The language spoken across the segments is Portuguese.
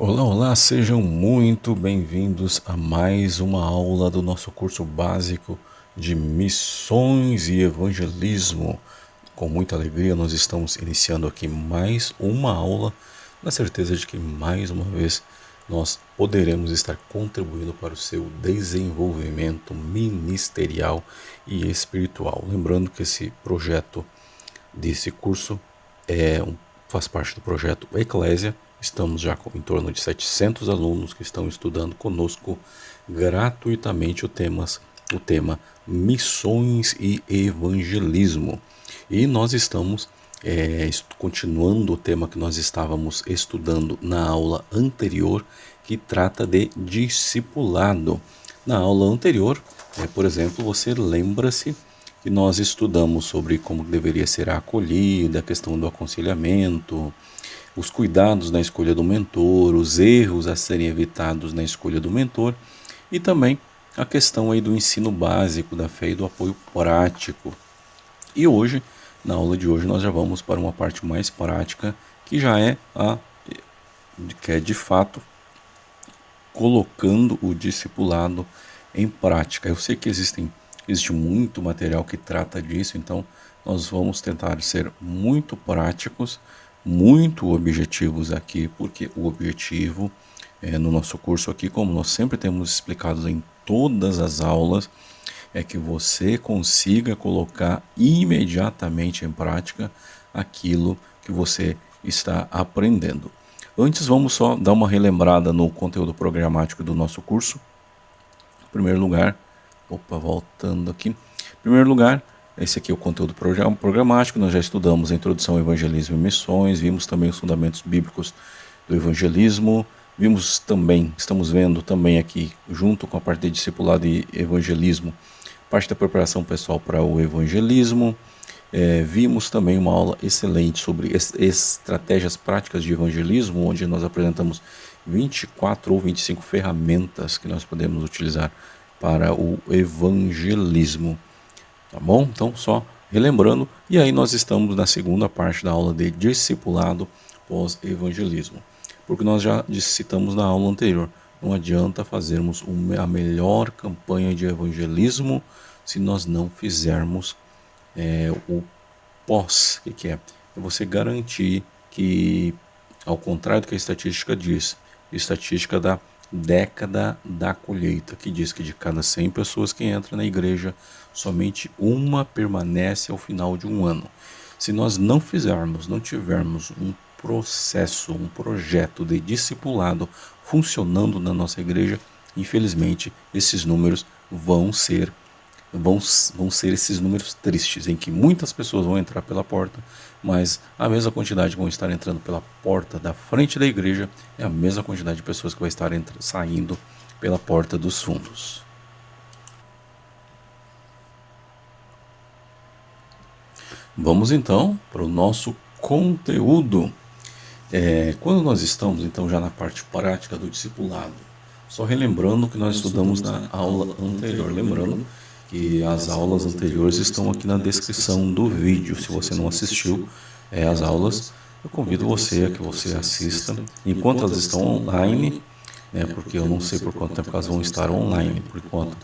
Olá, olá, sejam muito bem-vindos a mais uma aula do nosso curso básico de Missões e Evangelismo. Com muita alegria, nós estamos iniciando aqui mais uma aula, na certeza de que mais uma vez nós poderemos estar contribuindo para o seu desenvolvimento ministerial e espiritual. Lembrando que esse projeto desse curso faz parte do projeto Eclésia. Estamos já com em torno de 700 alunos que estão estudando conosco gratuitamente o tema Missões e Evangelismo. E nós estamos continuando o tema que nós estávamos estudando na aula anterior, que trata de discipulado. Na aula anterior, por exemplo, você lembra-se que nós estudamos sobre como deveria ser a acolhida, a questão do aconselhamento, os cuidados na escolha do mentor, os erros a serem evitados na escolha do mentor e também a questão aí do ensino básico da fé e do apoio prático. E hoje, na aula de hoje, nós já vamos para uma parte mais prática, que já é que é de fato colocando o discipulado em prática. Eu sei que existe muito material que trata disso, então nós vamos tentar ser muito práticos, muito objetivos aqui, porque o objetivo no nosso curso aqui, como nós sempre temos explicado em todas as aulas, é que você consiga colocar imediatamente em prática aquilo que você está aprendendo. Antes, vamos só dar uma relembrada no conteúdo programático do nosso curso. Em primeiro lugar, voltando aqui. Em primeiro lugar, esse aqui é o conteúdo programático. Nós já estudamos a introdução ao evangelismo e missões, vimos também os fundamentos bíblicos do evangelismo, estamos vendo também aqui, junto com a parte de discipulado e evangelismo, parte da preparação pessoal para o evangelismo. Vimos também uma aula excelente sobre estratégias práticas de evangelismo, onde nós apresentamos 24 ou 25 ferramentas que nós podemos utilizar para o evangelismo. Tá bom? Então, só relembrando, e aí nós estamos na segunda parte da aula de discipulado pós-evangelismo. Porque nós já citamos na aula anterior, não adianta fazermos a melhor campanha de evangelismo se nós não fizermos o pós. O que é? É você garantir que, ao contrário do que a estatística diz, a estatística da década da colheita, que diz que de cada 100 pessoas que entram na igreja, somente uma permanece ao final de um ano. Se nós não tivermos um processo, um projeto de discipulado funcionando na nossa igreja, infelizmente esses números vão ser esses números tristes, em que muitas pessoas vão entrar pela porta, mas a mesma quantidade que vão estar entrando pela porta da frente da igreja é a mesma quantidade de pessoas que vai estar saindo pela porta dos fundos. Vamos então para o nosso conteúdo. Quando nós estamos então já na parte prática do discipulado, só relembrando que nós estudamos na aula anterior, lembrando que as aulas anteriores estão aqui na descrição do vídeo. Se você não assistiu as aulas, eu convido você a que você assista enquanto elas estão online, porque eu não sei por quanto tempo elas vão estar online por enquanto.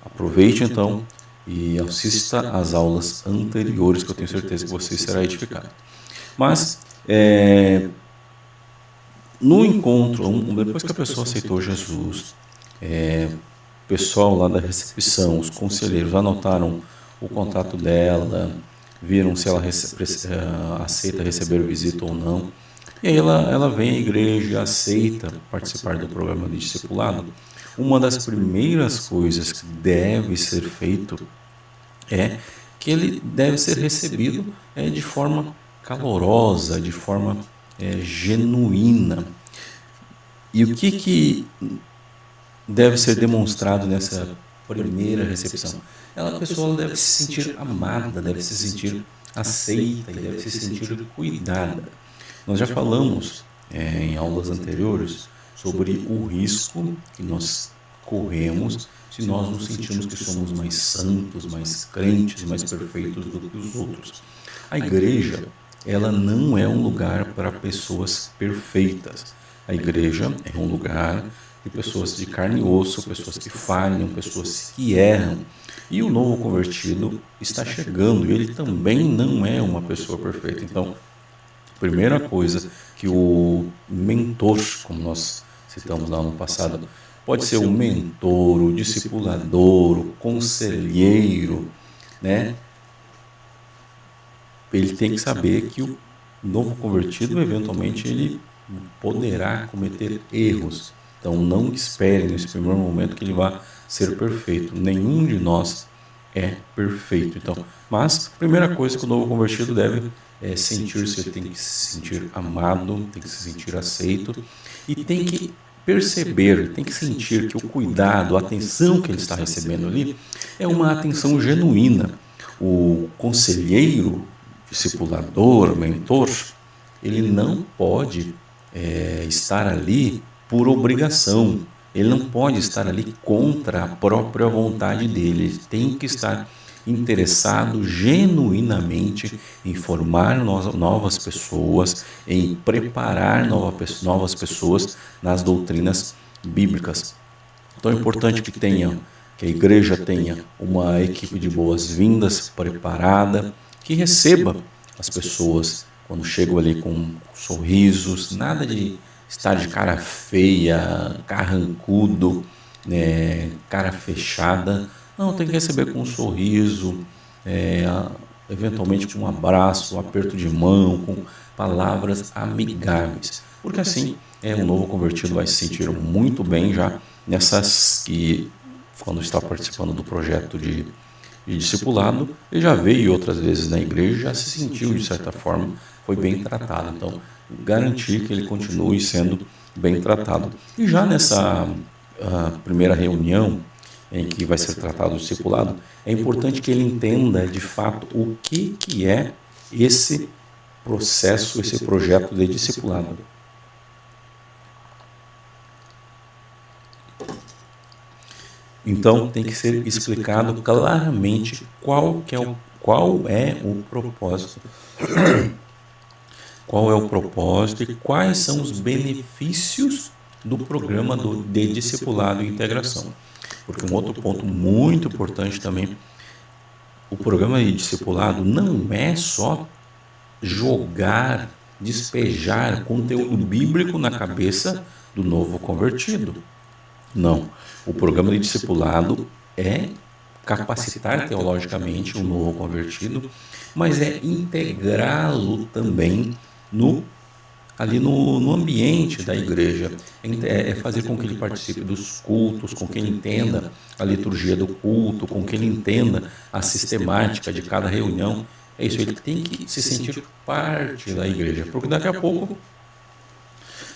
Aproveite então e assista às aulas anteriores, que eu tenho certeza que você será edificado. Mas no encontro, depois que a pessoa aceitou Jesus, o pessoal lá da recepção, os conselheiros, anotaram o contato dela, viram se ela aceita receber visita ou não. E aí ela vem à igreja, aceita participar do programa de discipulado. Uma das primeiras coisas que deve ser feito é que ele deve ser recebido de forma calorosa, de forma genuína. E o que deve ser demonstrado nessa primeira recepção? A pessoa deve se sentir amada, deve se sentir aceita e deve se sentir cuidada. Nós já falamos em aulas anteriores sobre o risco que nós corremos se nós nos sentirmos que somos mais santos, mais crentes, mais perfeitos do que os outros. A igreja, ela não é um lugar para pessoas perfeitas. A igreja é um lugar de pessoas de carne e osso, pessoas que falham, pessoas que erram. E o novo convertido está chegando e ele também não é uma pessoa perfeita. Então, a primeira coisa que o mentor, como nós citamos lá no passado, pode ser o mentor, o discipulador, o conselheiro, né? Ele tem que saber que o novo convertido, eventualmente, ele poderá cometer erros. Então, não espere nesse primeiro momento que ele vá ser perfeito. Nenhum de nós é perfeito. Então, mas a primeira coisa que o novo convertido deve sentir-se, ele tem que se sentir amado, tem que se sentir aceito e tem que perceber, tem que sentir que o cuidado, a atenção que ele está recebendo ali é uma atenção genuína. O conselheiro, discipulador, mentor, ele não pode estar ali por obrigação. Ele não pode estar ali contra a própria vontade dele. Ele tem que estar interessado genuinamente em formar novas pessoas, em preparar novas pessoas nas doutrinas bíblicas. Então é importante que a igreja tenha uma equipe de boas-vindas preparada, que receba as pessoas quando chegam ali com sorrisos, nada de estar de cara feia, carrancudo, né, cara fechada. Não, tem que receber com um sorriso, é, eventualmente com um abraço, um aperto de mão, com palavras amigáveis. Porque assim, um novo convertido vai se sentir muito bem já nessas que, quando está participando do projeto de discipulado, ele já veio outras vezes na igreja, já se sentiu de certa forma, foi bem tratado. Então, garantir que ele continue sendo bem tratado. E já nessa primeira reunião em que vai ser tratado o discipulado, é importante que ele entenda de fato o que é esse processo, esse projeto de discipulado. Então, tem que ser explicado claramente qual é o propósito, qual é o propósito e quais são os benefícios do programa de discipulado e integração. Porque um outro ponto muito importante também, o programa de discipulado não é só jogar, despejar conteúdo bíblico na cabeça do novo convertido. Não. O programa de discipulado é capacitar teologicamente o novo convertido, mas é integrá-lo também ali no ambiente da igreja, é fazer com que ele participe dos cultos, com que ele entenda a liturgia do culto, com que ele entenda a sistemática de cada reunião. É isso, ele tem que se sentir parte da igreja, porque daqui a pouco,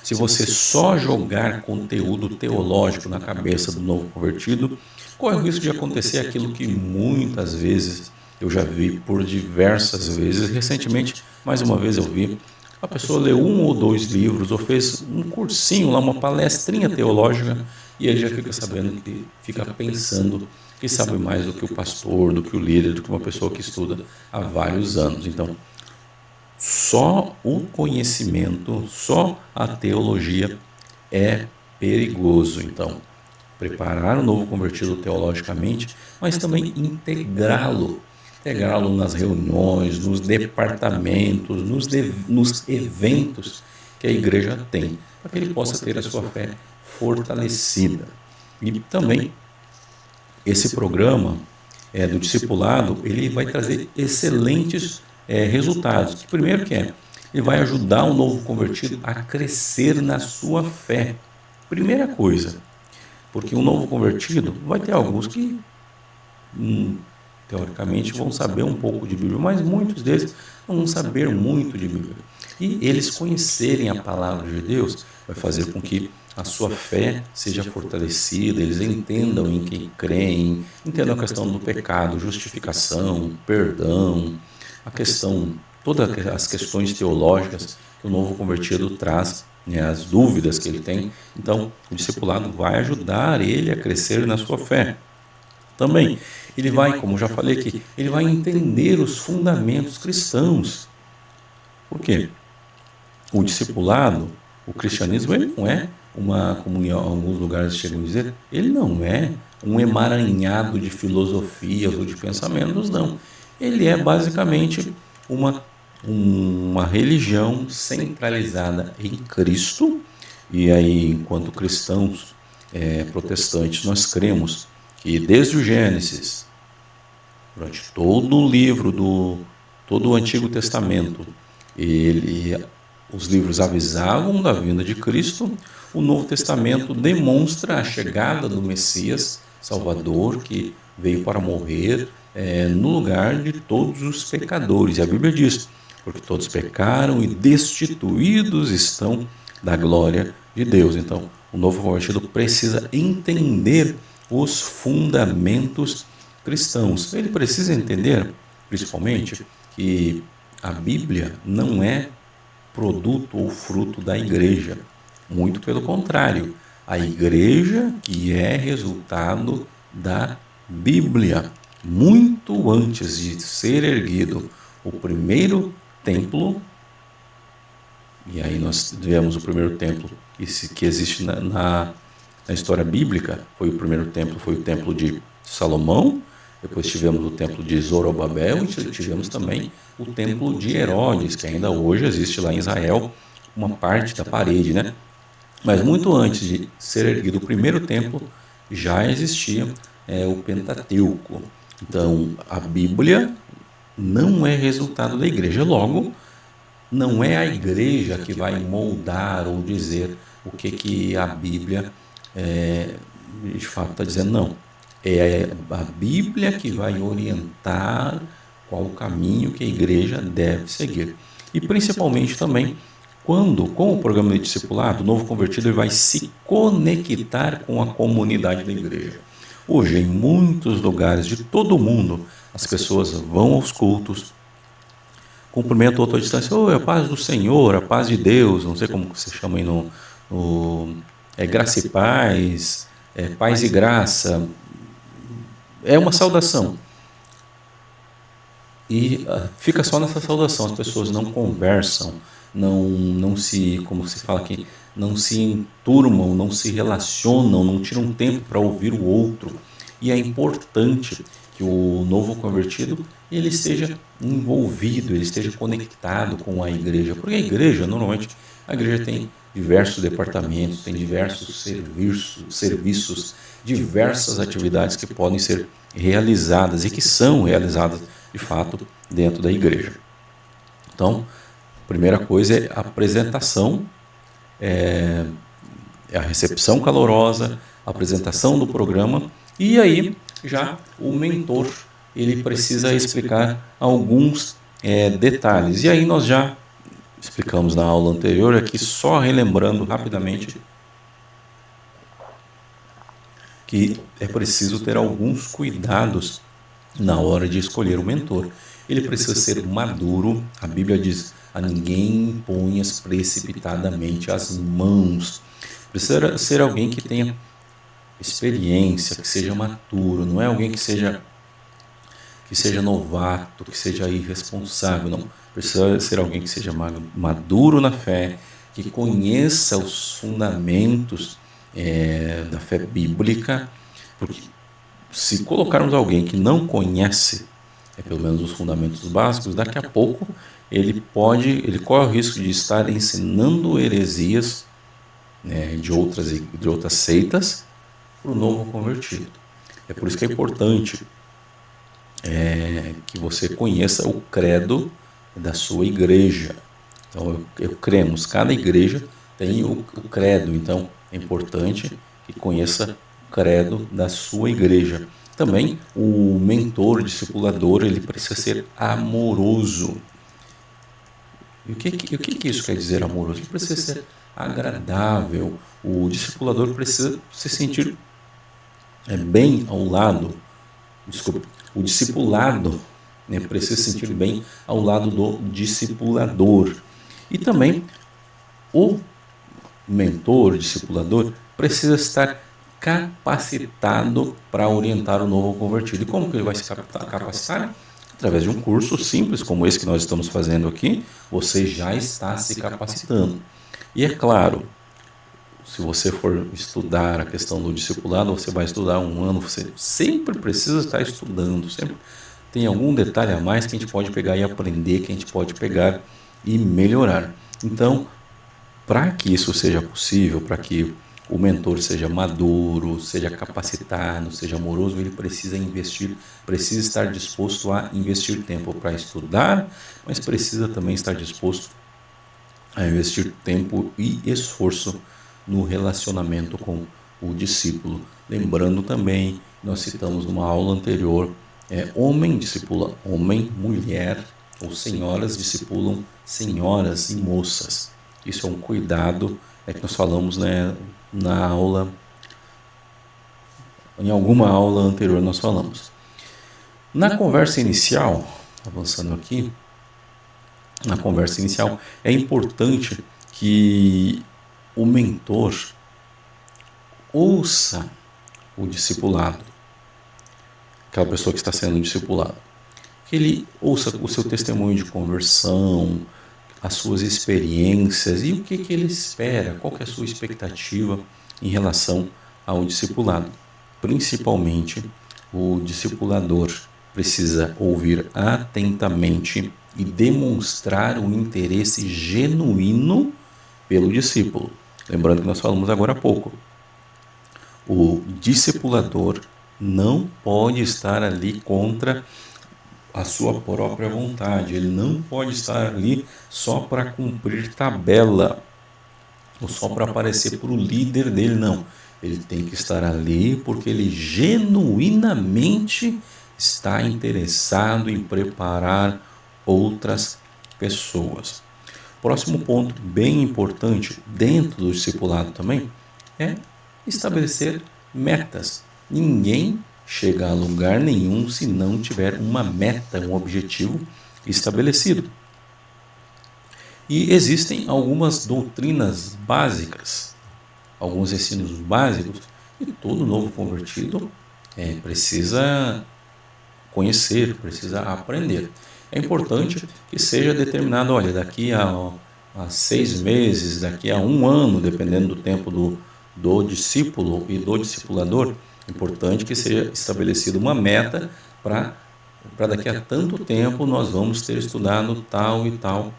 se você só jogar conteúdo teológico na cabeça do novo convertido, corre o risco de acontecer aquilo que muitas vezes eu já vi por diversas vezes. Recentemente, mais uma vez eu vi, a pessoa leu 1 ou 2 livros, ou fez um cursinho lá, uma palestrinha teológica, e aí já fica sabendo que fica pensando que sabe mais do que o pastor, do que o líder, do que uma pessoa que estuda há vários anos. Então, só o conhecimento, só a teologia é perigoso. Então, preparar o novo convertido teologicamente, mas também integrá-lo nas reuniões, nos departamentos, nos eventos que a igreja tem, para que ele possa ter a sua fé fortalecida. E também, esse programa do discipulado, ele vai trazer excelentes resultados. Primeiro ele vai ajudar o novo convertido a crescer na sua fé. Primeira coisa, porque um novo convertido vai ter alguns que teoricamente vão saber um pouco de Bíblia, mas muitos deles não vão saber muito de Bíblia. E eles conhecerem a palavra de Deus vai fazer com que a sua fé seja fortalecida, eles entendam em quem creem, entendam a questão do pecado, justificação, perdão, todas as questões teológicas que o novo convertido traz, né, as dúvidas que ele tem. Então, o discipulado vai ajudar ele a crescer na sua fé. Também, ele vai, como já falei aqui, ele vai entender os fundamentos cristãos. Por quê? O discipulado, O cristianismo ele não é uma, como em alguns lugares chegam a dizer, ele não é um emaranhado de filosofias ou de pensamentos, não. Ele é basicamente uma, uma religião centralizada em Cristo. E aí, enquanto cristãos protestantes, nós cremos que desde o Gênesis, durante todo o livro todo o Antigo Testamento, os livros avisavam da vinda de Cristo. O Novo Testamento demonstra a chegada do Messias Salvador, que veio para morrer no lugar de todos os pecadores. E a Bíblia diz, porque todos pecaram e destituídos estão da glória de Deus. Então, o novo convertido precisa entender os fundamentos cristãos. Ele precisa entender, principalmente, que a Bíblia não é produto ou fruto da igreja. Muito pelo contrário, a igreja que é resultado da Bíblia. Muito antes de ser erguido o primeiro templo, e aí nós vemos o primeiro templo que existe na história bíblica, foi o templo de Salomão, depois tivemos o templo de Zorobabel e tivemos também o templo de Herodes, que ainda hoje existe lá em Israel, uma parte da parede, né? Mas muito antes de ser erguido o primeiro templo, já existia o Pentateuco. Então, a Bíblia não é resultado da igreja. Logo, não é a igreja que vai moldar ou dizer o que a Bíblia de fato está dizendo, não. É a Bíblia que vai orientar qual o caminho que a igreja deve seguir. E principalmente também, com o programa de discipulado, o novo convertido ele vai se conectar com a comunidade da igreja. Hoje, em muitos lugares de todo o mundo, as pessoas vão aos cultos, cumprimentam outro à distância, a paz do Senhor, a paz de Deus, não sei como você chama aí graça e paz, paz e graça, é uma saudação. E fica só nessa saudação, as pessoas não conversam, não se, como se fala aqui, não se enturmam, não se relacionam, não tiram tempo para ouvir o outro. E é importante que o novo convertido ele esteja envolvido, ele esteja conectado com a igreja, porque a igreja, normalmente, a igreja tem diversos departamentos, tem diversos serviços, diversas atividades que podem ser realizadas e que são realizadas, de fato, dentro da igreja. Então, a primeira coisa é a apresentação, a recepção calorosa, a apresentação do programa, e aí já o mentor ele precisa explicar alguns detalhes. E aí nós já explicamos na aula anterior, aqui só relembrando rapidamente que é preciso ter alguns cuidados na hora de escolher o mentor. Ele precisa ser maduro, a Bíblia diz, a ninguém imponhas precipitadamente as mãos. Precisa ser alguém que tenha experiência, que seja maturo, não é alguém que seja novato, que seja irresponsável, não. Precisa ser alguém que seja maduro na fé, que conheça os fundamentos da fé bíblica, porque se colocarmos alguém que não conhece, pelo menos os fundamentos básicos, daqui a pouco ele corre o risco de estar ensinando heresias de outras seitas para o novo convertido. É por isso que é importante que você conheça o credo da sua igreja. Então, cremos, cada igreja tem o credo, então é importante que conheça o credo da sua igreja. Também o mentor, o discipulador, ele precisa ser amoroso. E o que isso quer dizer amoroso? Ele precisa ser agradável. O discipulador precisa se sentir bem ao lado. O discipulado precisa se sentir bem ao lado do discipulador. E também o mentor, o discipulador, precisa estar capacitado para orientar o novo convertido. E como que ele vai se capacitar? Através de um curso simples como esse que nós estamos fazendo aqui, você já está se capacitando. E é claro, se você for estudar a questão do discipulado, você vai estudar um ano, você sempre precisa estar estudando, sempre tem algum detalhe a mais que a gente pode pegar e aprender, que a gente pode pegar e melhorar. Então, para que isso seja possível, para que o mentor seja maduro, seja capacitado, seja amoroso, ele precisa investir, precisa estar disposto a investir tempo para estudar, mas precisa também estar disposto a investir tempo e esforço no relacionamento com o discípulo. Lembrando também, nós citamos numa aula anterior, homem discipula homem, mulher ou senhoras discipulam senhoras e moças. Isso é um cuidado que nós falamos, né, na aula, em alguma aula anterior nós falamos. Na conversa inicial, avançando aqui, na conversa inicial, é importante que o mentor ouça o discipulado, aquela pessoa que está sendo discipulada, que ele ouça o seu testemunho de conversão, as suas experiências e o que ele espera, qual que é a sua expectativa em relação ao discipulado. Principalmente, o discipulador precisa ouvir atentamente e demonstrar um interesse genuíno pelo discípulo. Lembrando que nós falamos agora há pouco, o discipulador não pode estar ali contra a sua própria vontade, ele não pode estar ali só para cumprir tabela, ou só para aparecer para o líder dele, não. Ele tem que estar ali porque ele genuinamente está interessado em preparar outras pessoas. Próximo ponto bem importante dentro do discipulado também é estabelecer metas. Ninguém chega a lugar nenhum se não tiver uma meta, um objetivo estabelecido. E existem algumas doutrinas básicas, alguns ensinos básicos, que todo novo convertido precisa conhecer, precisa aprender. É importante que seja determinado, olha, daqui a 6 meses, daqui a 1 ano, dependendo do tempo do discípulo e do discipulador, é importante que seja estabelecida uma meta para daqui a tanto tempo nós vamos ter estudado tal e tal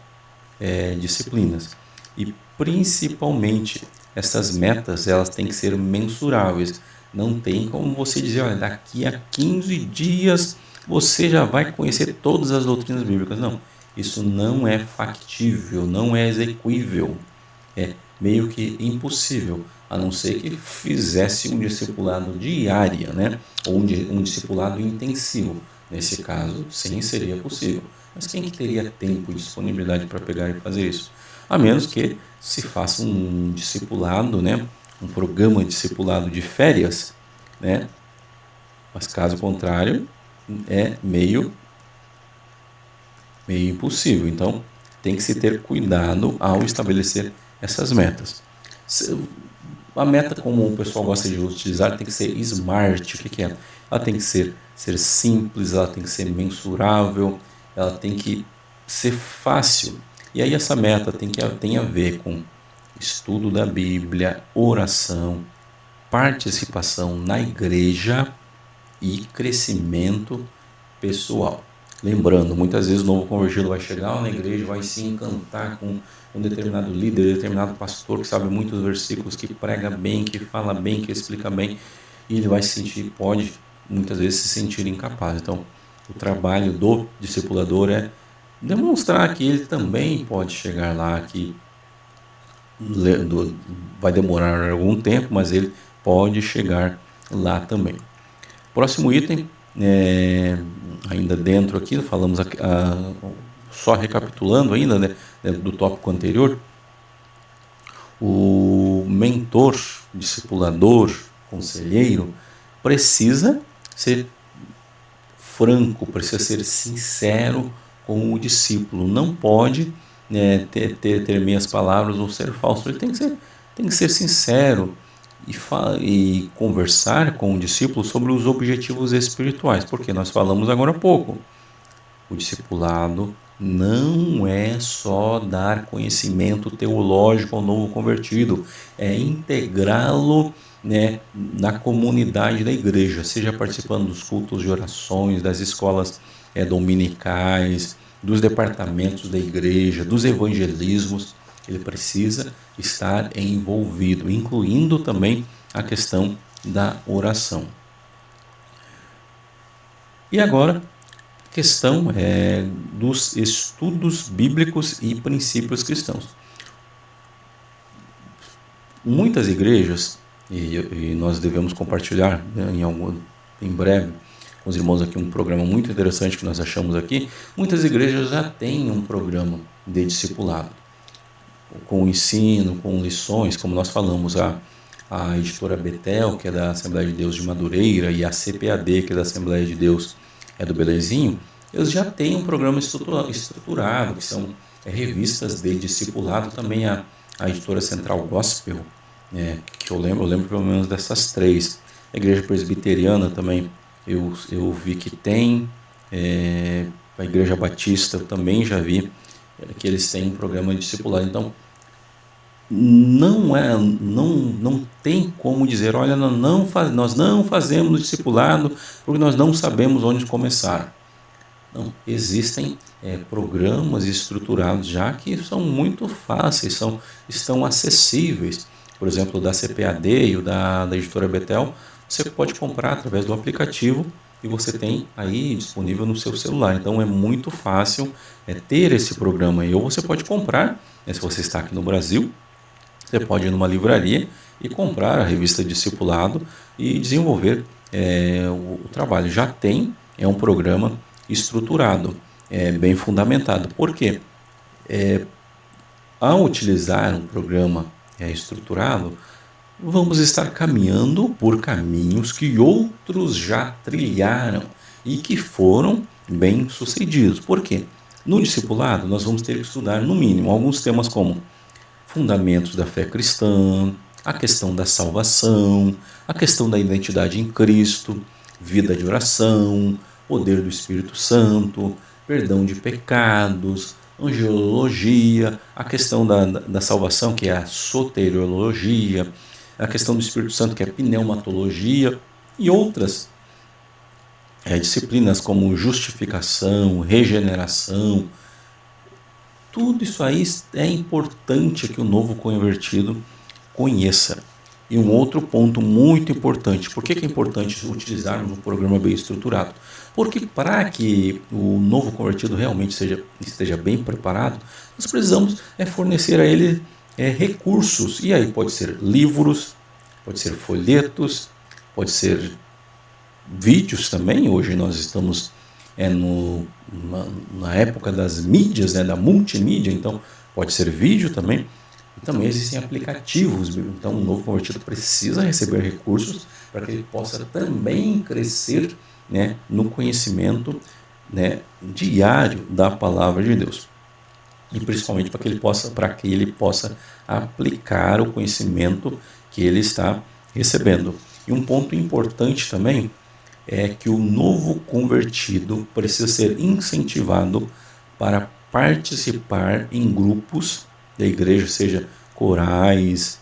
disciplinas. E principalmente, essas metas elas têm que ser mensuráveis. Não tem como você dizer, olha, daqui a 15 dias você já vai conhecer todas as doutrinas bíblicas. Não, isso não é factível, não é execuível. É meio que impossível, a não ser que fizesse um discipulado diário, né? Ou um discipulado intensivo. Nesse caso, sim, seria possível. Mas quem que teria tempo e disponibilidade para pegar e fazer isso? A menos que se faça um discipulado, né? Um programa de discipulado de férias, né? Mas caso contrário, é meio impossível. Então, tem que se ter cuidado ao estabelecer essas metas. A meta, como o pessoal gosta de utilizar, tem que ser SMART. O que é? Ela tem que ser simples, ela tem que ser mensurável, ela tem que ser fácil. E aí essa meta tem a ver com estudo da Bíblia, oração, participação na igreja e crescimento pessoal. Lembrando, muitas vezes o novo convertido vai chegar lá na igreja, vai se encantar com um determinado líder, determinado pastor que sabe muitos versículos, que prega bem, que fala bem, que explica bem, e ele vai se sentir, pode muitas vezes se sentir incapaz. Então, o trabalho do discipulador é demonstrar que ele também pode chegar lá, que vai demorar algum tempo, mas ele pode chegar lá também. Próximo item, ainda dentro aqui, falamos só recapitulando ainda, né, do tópico anterior, o mentor, discipulador, conselheiro, precisa ser franco, precisa ser sincero com o discípulo, não pode ter meias palavras ou ser falso, ele tem que ser sincero e conversar com o discípulo sobre os objetivos espirituais, porque nós falamos agora há pouco, o discipulado não é só dar conhecimento teológico ao novo convertido, é integrá-lo, né, na comunidade da igreja, seja participando dos cultos de orações, das escolas dominicais, dos departamentos da igreja, dos evangelismos. Ele precisa estar envolvido, incluindo também a questão da oração. E agora, questão dos estudos bíblicos e princípios cristãos. Muitas igrejas, e nós devemos compartilhar, né, em breve com os irmãos aqui um programa muito interessante que nós achamos aqui, muitas igrejas já têm um programa de discipulado, com ensino, com lições, como nós falamos, a editora Betel, que é da Assembleia de Deus de Madureira, e a CPAD, que é da Assembleia de Deus do Belezinho, eles já têm um programa estruturado, que são revistas de discipulado, também a editora Central Gospel, que eu lembro pelo menos dessas três. A Igreja Presbiteriana também, eu vi que tem, a Igreja Batista eu também já vi, que eles têm um programa de discipulado. Então, não tem como dizer, olha, nós não fazemos discipulado porque nós não sabemos onde começar. Não, existem programas estruturados já que são muito fáceis, estão acessíveis. Por exemplo, da CPAD e o da editora Betel, você pode comprar através do aplicativo e você tem aí disponível no seu celular. Então é muito fácil ter esse programa aí. Ou você pode comprar, se você está aqui no Brasil, você pode ir numa livraria e comprar a revista Discipulado e desenvolver o trabalho. Já tem um programa estruturado, bem fundamentado. Por quê? Ao utilizar um programa estruturado, vamos estar caminhando por caminhos que outros já trilharam e que foram bem sucedidos. Por quê? No discipulado, nós vamos ter que estudar, no mínimo, alguns temas como fundamentos da fé cristã, a questão da salvação, a questão da identidade em Cristo, vida de oração, poder do Espírito Santo, perdão de pecados, angelologia, a questão da salvação, que é a soteriologia, a questão do Espírito Santo, que é a pneumatologia, e outras disciplinas como justificação, regeneração. Tudo isso aí é importante que o novo convertido conheça. E um outro ponto muito importante, por que é importante utilizarmos um programa bem estruturado? Porque para que o novo convertido realmente esteja bem preparado, nós precisamos fornecer a ele recursos. E aí pode ser livros, pode ser folhetos, pode ser vídeos também. Hoje nós estamos na época das mídias, da multimídia, então pode ser vídeo também. E também existem aplicativos, então o novo convertido precisa receber recursos para que ele possa também crescer no conhecimento diário da palavra de Deus. E principalmente para que ele possa aplicar o conhecimento que ele está recebendo. E um ponto importante também é que o novo convertido precisa ser incentivado para participar em grupos da igreja, seja corais,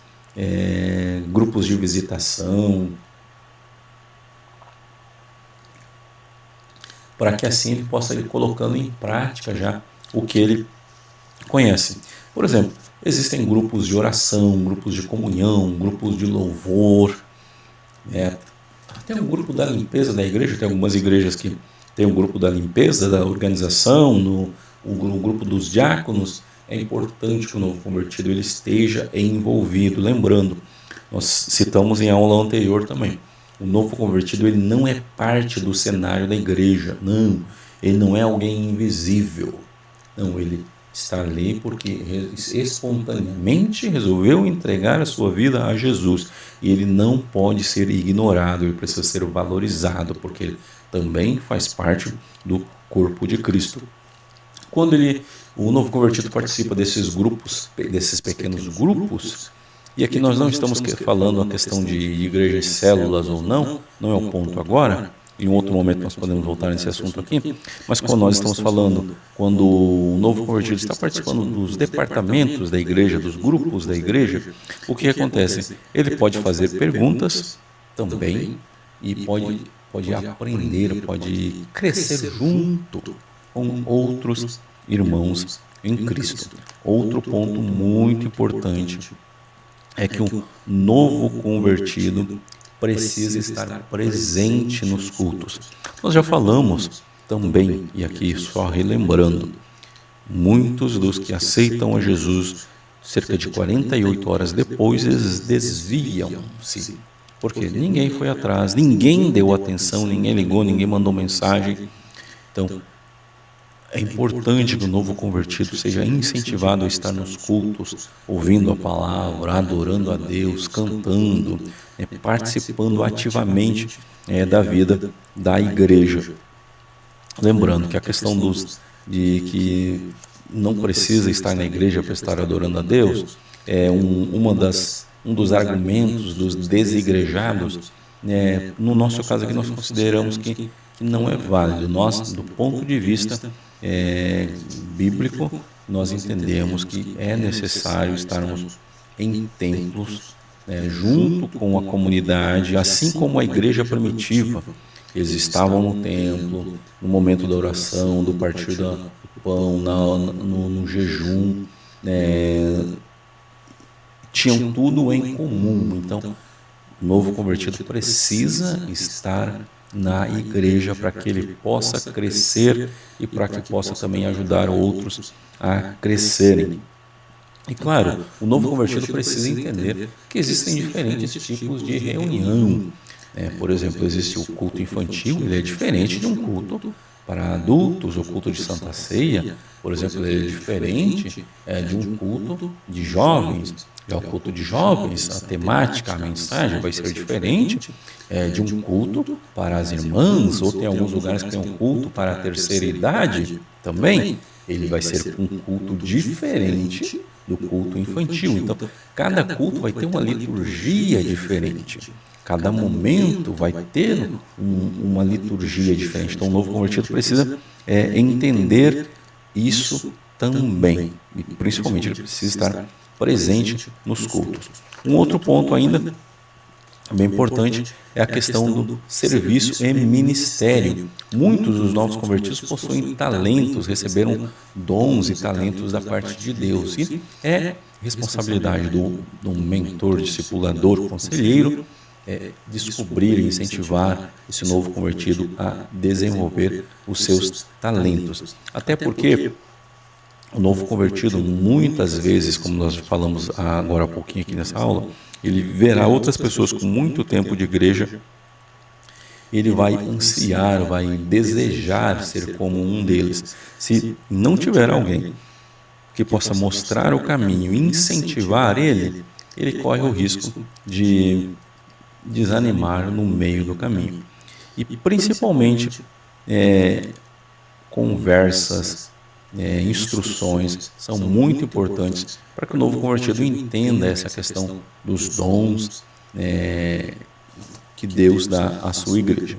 grupos de visitação, para que assim ele possa ir colocando em prática já o que ele conhece. Por exemplo, existem grupos de oração, grupos de comunhão, grupos de louvor, tem um grupo da limpeza da igreja, tem algumas igrejas que tem um grupo da limpeza, da organização, o grupo dos diáconos. É importante que o novo convertido ele esteja envolvido. Lembrando, nós citamos em aula anterior também, o novo convertido ele não é parte do cenário da igreja, não, ele não é alguém invisível, não, ele está ali porque espontaneamente resolveu entregar a sua vida a Jesus, e ele não pode ser ignorado, ele precisa ser valorizado, porque ele também faz parte do corpo de Cristo. Quando o novo convertido participa desses grupos, desses pequenos grupos, e aqui nós não estamos falando a questão de igrejas células ou não é o ponto agora, em um outro momento nós podemos voltar nesse assunto aqui, mas quando nós estamos falando, quando o novo convertido está participando dos departamentos da igreja, dos grupos da igreja, o que acontece? Ele pode fazer perguntas também e pode aprender, pode crescer junto com outros irmãos em Cristo. Outro ponto muito importante é que o novo convertido precisa estar presente nos cultos. Nós já falamos também, e aqui só relembrando, muitos dos que aceitam a Jesus, cerca de 48 horas depois, eles desviam-se. Porque ninguém foi atrás, ninguém deu atenção, ninguém ligou, ninguém mandou mensagem. Então, é importante que o novo convertido seja incentivado a estar nos cultos, ouvindo a palavra, adorando a Deus, cantando, participando ativamente da vida da igreja. Lembrando que a questão de que não precisa estar na igreja para estar adorando a Deus é um dos argumentos dos desigrejados. No nosso caso aqui nós consideramos que não é válido. Nós, do ponto de vista bíblico, nós entendemos que é necessário estarmos em templos, junto com a comunidade, assim como a igreja primitiva. Eles estavam no templo, no momento da oração, do partir do pão, no jejum, tinham tudo em comum. Então, o novo convertido precisa estar na igreja para que ele possa crescer e para que possa também ajudar outros a crescerem. E claro, o novo convertido precisa entender que existem diferentes tipos de reunião. Por exemplo, existe o culto infantil, ele é diferente de um culto para adultos. O culto de Santa Ceia, por exemplo, ele é diferente de um culto de jovens. Já o culto de jovens, a temática, a mensagem vai ser diferente de um culto para as irmãs, ou tem alguns lugares que tem um culto para a terceira idade também. Ele vai ser um culto diferente do culto infantil. Então, cada culto vai ter uma liturgia diferente. Cada momento vai ter uma liturgia diferente. Então, o novo convertido precisa entender isso também. E, principalmente, ele precisa estar presente nos cultos. Um outro ponto ainda bem importante é a questão do serviço e ministério. Muitos dos novos convertidos possuem talentos, receberam dons e talentos da parte de Deus. E é responsabilidade do mentor, discipulador, conselheiro, descobrir e incentivar esse novo convertido a desenvolver os seus talentos. Até porque o novo convertido, muitas vezes, como nós falamos agora há pouquinho aqui nessa aula, ele verá outras pessoas com muito tempo de igreja, ele vai ansiar, vai desejar ser como um deles. Se não tiver alguém que possa mostrar o caminho, incentivar ele corre o risco de desanimar no meio do caminho. E principalmente conversas, instruções são muito importantes para que o novo convertido entenda essa questão dos dons que Deus dá à sua igreja.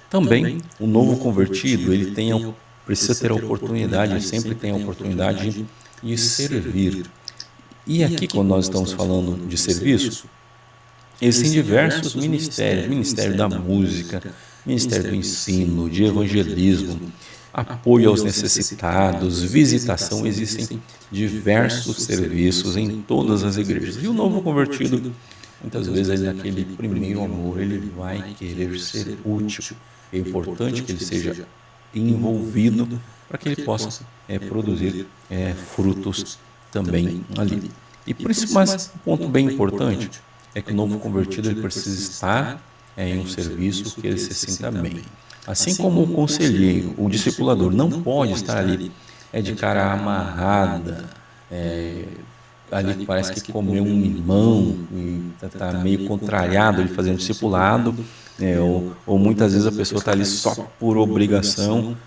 Também o novo convertido ele precisa ter a oportunidade, sempre tem a oportunidade de servir. E aqui, quando nós estamos falando de serviço, existem diversos ministérios: ministério da música, ministério do ensino, de evangelismo, apoio aos necessitados, visitação. Existem diversos serviços em todas as igrejas. E o novo convertido, muitas vezes, naquele primeiro amor, ele vai querer ser útil. É importante que ele seja envolvido para que ele possa produzir frutos também ali. Mas um ponto bem importante é que o novo convertido ele precisa estar em um serviço que ele se sinta bem. Assim como o conselheiro, o discipulador, não pode estar ali de cara amarrada, ali parece que comeu um limão e está meio contrariado ele fazendo discipulado, ou muitas vezes a pessoa está ali só por obrigação.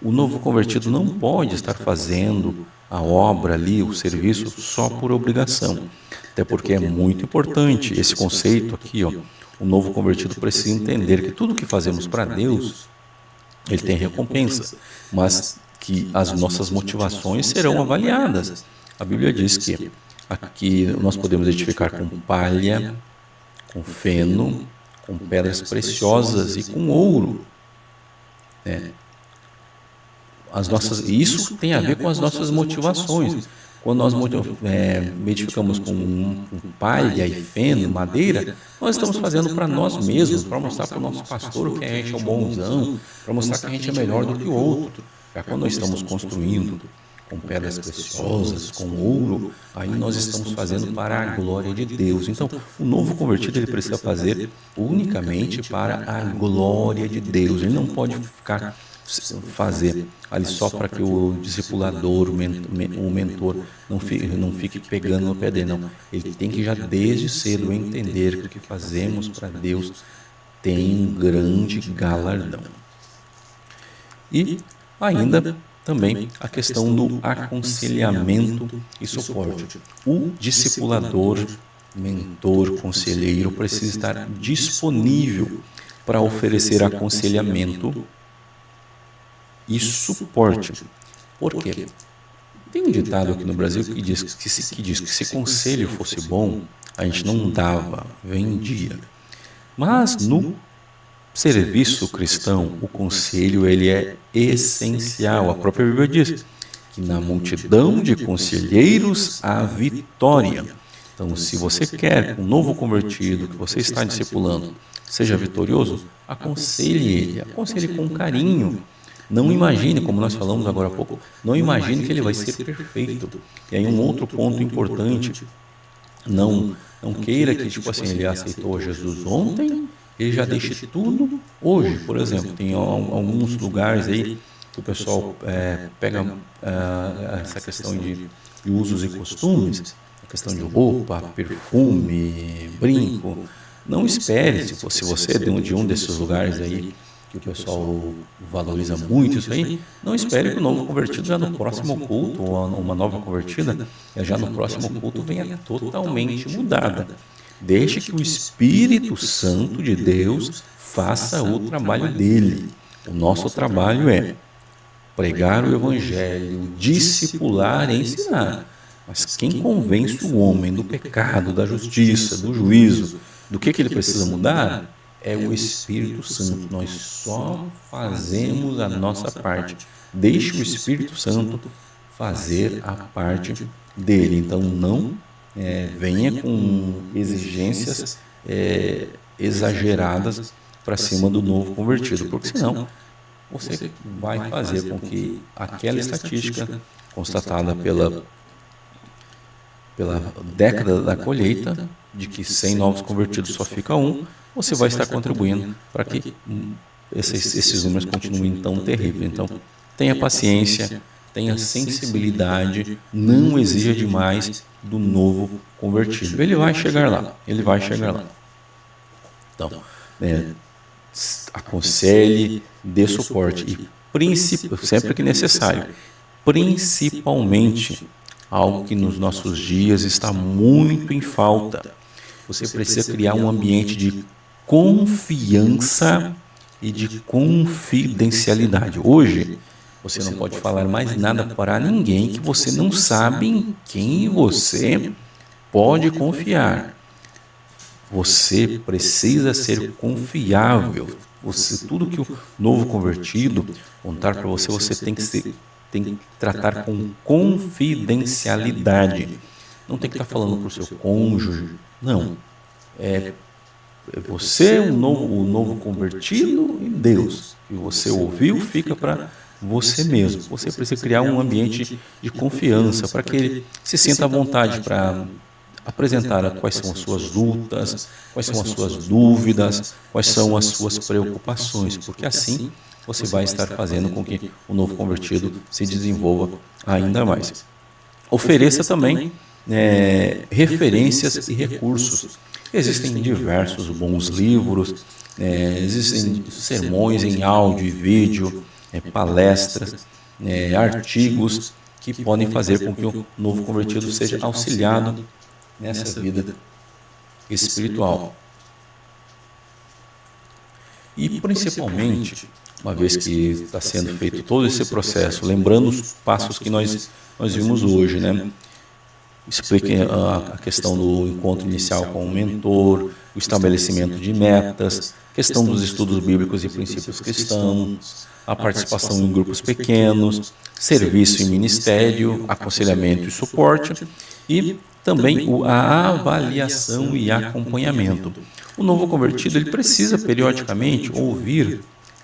O novo convertido não pode estar fazendo a obra ali, o serviço, só por obrigação. Até porque é muito importante esse conceito aqui, o novo convertido precisa entender que tudo que fazemos para Deus, ele tem recompensa, mas que as nossas motivações serão avaliadas. A Bíblia diz que aqui nós podemos edificar com palha, com feno, com pedras preciosas e com ouro. Isso tem a ver com as nossas motivações. Quando nós edificamos com palha e feno, madeira, nós estamos fazendo para nós mesmos, para mostrar para o nosso pastor que a gente é o bonzão, para mostrar que a gente é melhor do que o outro. Já quando nós estamos construindo com pedras preciosas, com ouro, aí nós estamos fazendo para a glória de Deus. Então, o novo convertido ele precisa fazer unicamente para a glória de Deus. Ele não pode fazer ali só para que o discipulador, o mentor, não fique pegando no pé dele, não. Ele tem que já desde cedo entender que o que fazemos para Deus tem um grande galardão. E ainda também a questão do aconselhamento e suporte. O discipulador, mentor, conselheiro precisa estar disponível para oferecer aconselhamento e suporte. Por quê? Tem um ditado aqui no Brasil que diz que se conselho fosse bom, a gente não dava, vendia. Mas no serviço cristão, o conselho ele é essencial. A própria Bíblia diz que na multidão de conselheiros há vitória. Então, se você quer um novo convertido, que você está discipulando, seja vitorioso, aconselhe com carinho. Não imagine, como nós falamos agora há pouco, não imagine que ele vai ser perfeito. E aí um outro ponto importante, não queira que, tipo assim, ele aceitou Jesus ontem, ele já deixe tudo hoje. Por exemplo, tem alguns lugares aí que o pessoal pega essa questão de usos e costumes, a questão de roupa, perfume, brinco. Não espere, se você é de um desses lugares aí, que o pessoal valoriza muito isso aí, não espere que o novo convertido já no próximo culto, ou uma nova convertida, já no próximo culto venha totalmente mudada. Deixe que o Espírito Santo de Deus faça o trabalho dele. O nosso trabalho é pregar o Evangelho, discipular e ensinar. Mas quem convence o homem do pecado, da justiça, do juízo, do que ele precisa mudar, é o Espírito Santo. Nós só fazemos a nossa parte. Deixe o Espírito Santo fazer a parte dele. Então, não venha com exigências exageradas para cima do novo convertido, porque senão você vai fazer com que aquela estatística constatada pela década da colheita, de que 100 novos convertidos só fica um, você vai estar contribuindo para que esses números continuem tão terríveis. Então, tenha paciência, tenha sensibilidade, não exija demais do novo convertido. Ele vai chegar lá, Então, aconselhe, dê suporte e, sempre que necessário, principalmente, algo que nos nossos dias está muito em falta. Você precisa criar um ambiente de confiança e de confidencialidade. Hoje, você não pode falar mais nada para ninguém que você não sabe em quem você pode confiar. Você precisa ser confiável. Tudo que o novo convertido contar para você, você tem que tratar com confidencialidade. Não tem que estar falando para o seu cônjuge. Não. Você é o novo convertido em Deus. E você ouviu, fica para você mesmo. Você precisa criar um ambiente de confiança para que ele se sinta à vontade para apresentar quais são as suas lutas, quais são as suas dúvidas, quais são as suas preocupações, porque assim você vai estar fazendo com que o novo convertido se desenvolva ainda mais. Ofereça também referências e recursos. Existem diversos bons livros, existem sermões em áudio e vídeo, palestras, artigos que podem fazer com que o novo convertido seja auxiliado nessa vida espiritual. E principalmente, uma vez que está sendo feito todo esse processo, lembrando os passos que nós vimos hoje, né? Explique a questão do encontro inicial com o mentor, o estabelecimento de metas, questão dos estudos bíblicos e princípios cristãos, a participação em grupos pequenos, serviço e ministério, aconselhamento e suporte, e também a avaliação e acompanhamento. O novo convertido ele precisa periodicamente ouvir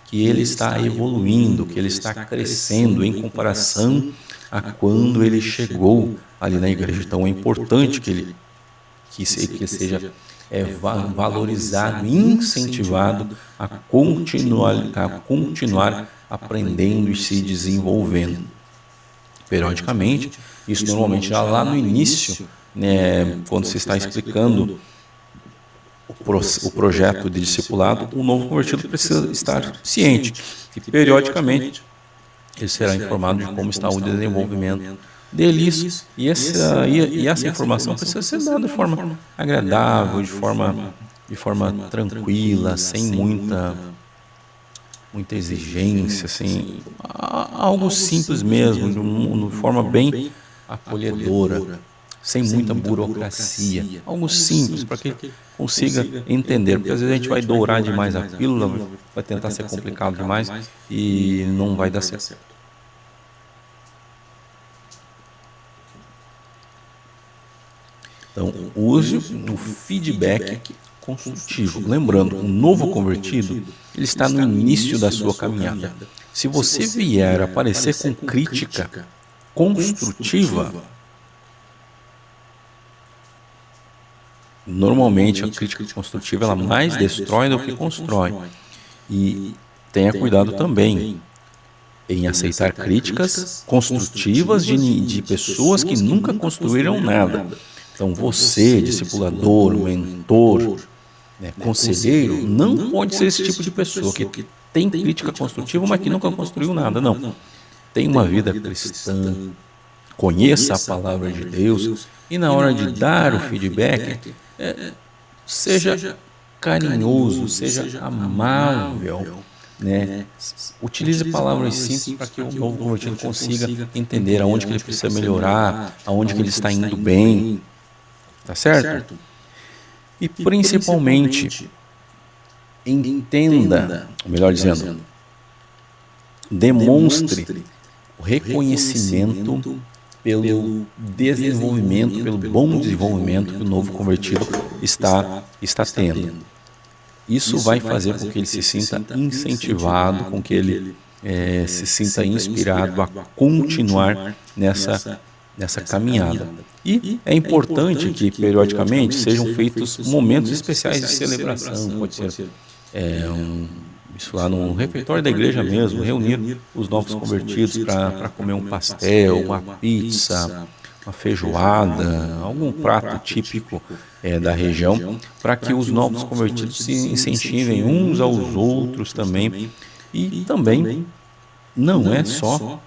que ele está evoluindo, que ele está crescendo em comparação a quando ele chegou ali na igreja. Então é importante que seja valorizado, incentivado a continuar aprendendo e se desenvolvendo. Periodicamente, isso normalmente já lá no início, né, quando você está explicando o projeto de discipulado, o novo convertido precisa estar ciente que periodicamente ele será informado de como está o desenvolvimento dele, e essa informação precisa ser dada de forma agradável, de forma tranquila, sem muita exigência, assim, algo simples mesmo, de forma bem acolhedora, sem muita burocracia, algo simples para que ele consiga entender, porque às vezes a gente vai dourar demais a pílula, vai tentar ser complicado demais e não vai dar certo. Então, use o feedback construtivo. Lembrando, o novo convertido ele está no início da sua caminhada. Se você vier aparecer com crítica construtiva, normalmente a crítica construtiva ela mais destrói do que constrói. E tenha cuidado também em aceitar críticas construtivas de pessoas que nunca construíram nada. Então você, discipulador, mentor, né, conselheiro, não pode ser esse tipo de pessoa que tem crítica construtiva, mas que nunca construiu nada, não. Tem uma vida cristã, conheça a palavra de Deus e na hora de dar o feedback, seja carinhoso, seja amável, né? Utilize palavras simples para que o novo convertido consiga entender aonde que ele precisa melhorar, aonde que ele está indo bem. Tá certo? E principalmente, entenda, melhor dizendo, demonstre o reconhecimento pelo desenvolvimento, pelo bom desenvolvimento que o novo convertido está tendo. Isso vai fazer com que ele se sinta incentivado, com que ele se sinta inspirado a continuar nessa caminhada. E é importante que periodicamente sejam feitos momentos especiais de celebração, pode ser isso lá no refeitório da igreja mesmo, reunir os novos convertidos para comer um pastel, uma pizza, uma feijoada, algum prato típico da região, para que os novos convertidos se incentivem uns aos outros também. E também não é só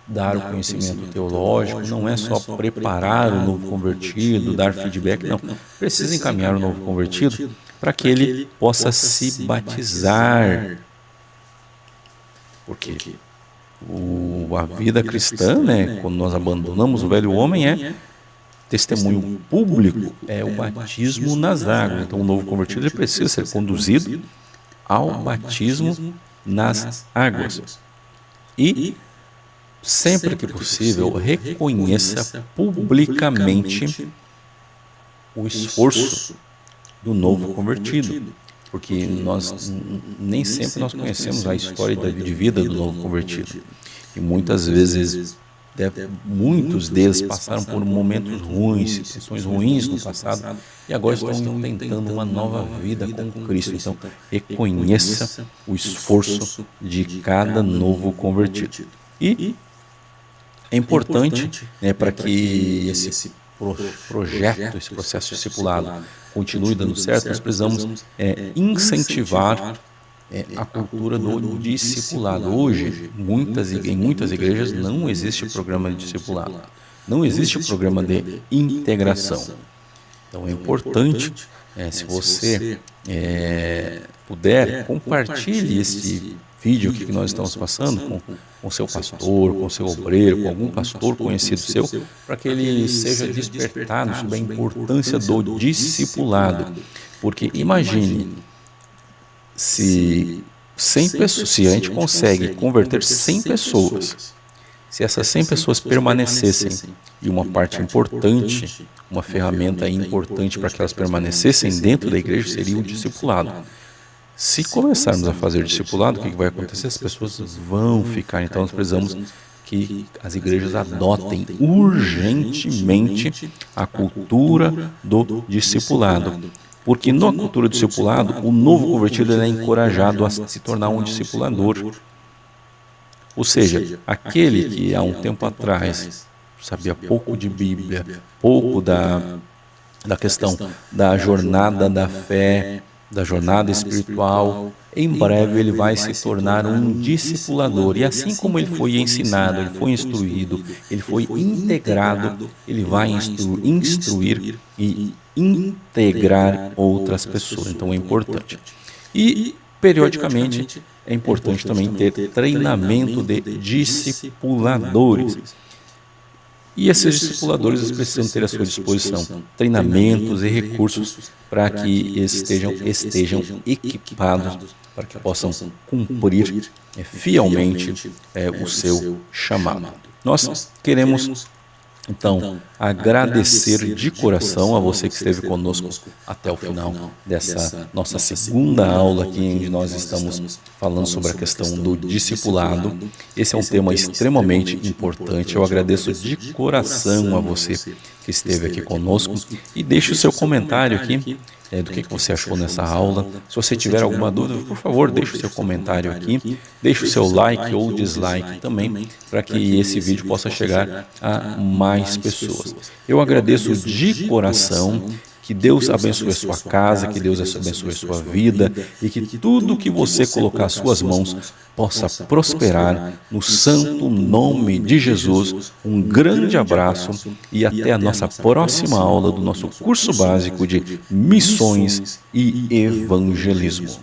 dar o conhecimento teológico, não é só preparar o novo convertido, dar feedback, não. Precisa encaminhar o novo convertido para que ele possa se batizar. Porque a vida cristã, né, quando nós abandonamos o velho homem, testemunho público, é o batismo nas águas. Então o novo convertido ele precisa ser conduzido ao batismo nas águas. E sempre que possível, reconheça publicamente o esforço do novo convertido, porque nem sempre nós conhecemos a história de vida do novo convertido. E muitas vezes, muitos deles passaram por momentos ruins, situações ruins no passado, e agora estão tentando uma nova vida com Cristo. Então, reconheça o esforço de cada novo convertido. E é importante, né, para que esse projeto, esse processo discipulado continue dando certo, nós precisamos incentivar a cultura do discipulado. Hoje, em muitas igrejas não existe o programa de discipulado, não existe o programa de integração. Então é importante, se você puder, compartilhe esse vídeo aqui que nós estamos passando com seu pastor, com seu obreiro, com algum pastor conhecido seu, para que ele seja despertado sobre a importância do discipulado. Porque imagine, se a gente consegue converter 100 pessoas, se essas 100 pessoas permanecessem, e uma parte importante, uma ferramenta importante para que elas permanecessem dentro da igreja seria o discipulado. Se começarmos a fazer discipulado, o que vai acontecer? As pessoas vão ficar. Então nós precisamos que as igrejas adotem urgentemente a cultura do discipulado. Porque na cultura do discipulado, o novo convertido é encorajado a se tornar um discipulador. Ou seja, aquele que há um tempo atrás sabia pouco de Bíblia, pouco da questão da jornada da fé, da jornada espiritual, em breve ele vai se tornar um discipulador. E assim como ele foi ensinado, ele foi instruído, ele foi integrado, ele vai instruir e integrar outras pessoas. Então é importante. E, periodicamente, é importante também ter treinamento de discipuladores. E esses discipuladores precisam ter à sua disposição treinamentos e recursos para que eles estejam equipados, para que possam cumprir fielmente o seu chamado. Nós queremos, então, agradecer de coração a você que esteve conosco até o final dessa nossa segunda aula aqui, onde nós estamos falando sobre a questão do discipulado. Esse é um tema extremamente importante. Eu agradeço de coração a você que esteve aqui conosco e deixe o seu comentário aqui do que você achou nessa aula. Se você tiver alguma dúvida, por favor, deixe o seu comentário aqui, deixe o seu like ou dislike também, para que esse vídeo possa chegar a mais pessoas. Eu agradeço de coração. Que Deus abençoe a sua casa, que Deus abençoe a sua vida e que tudo que você colocar às suas mãos possa prosperar no santo nome de Jesus. Um grande abraço e até a nossa próxima aula do nosso curso básico de Missões e Evangelismo.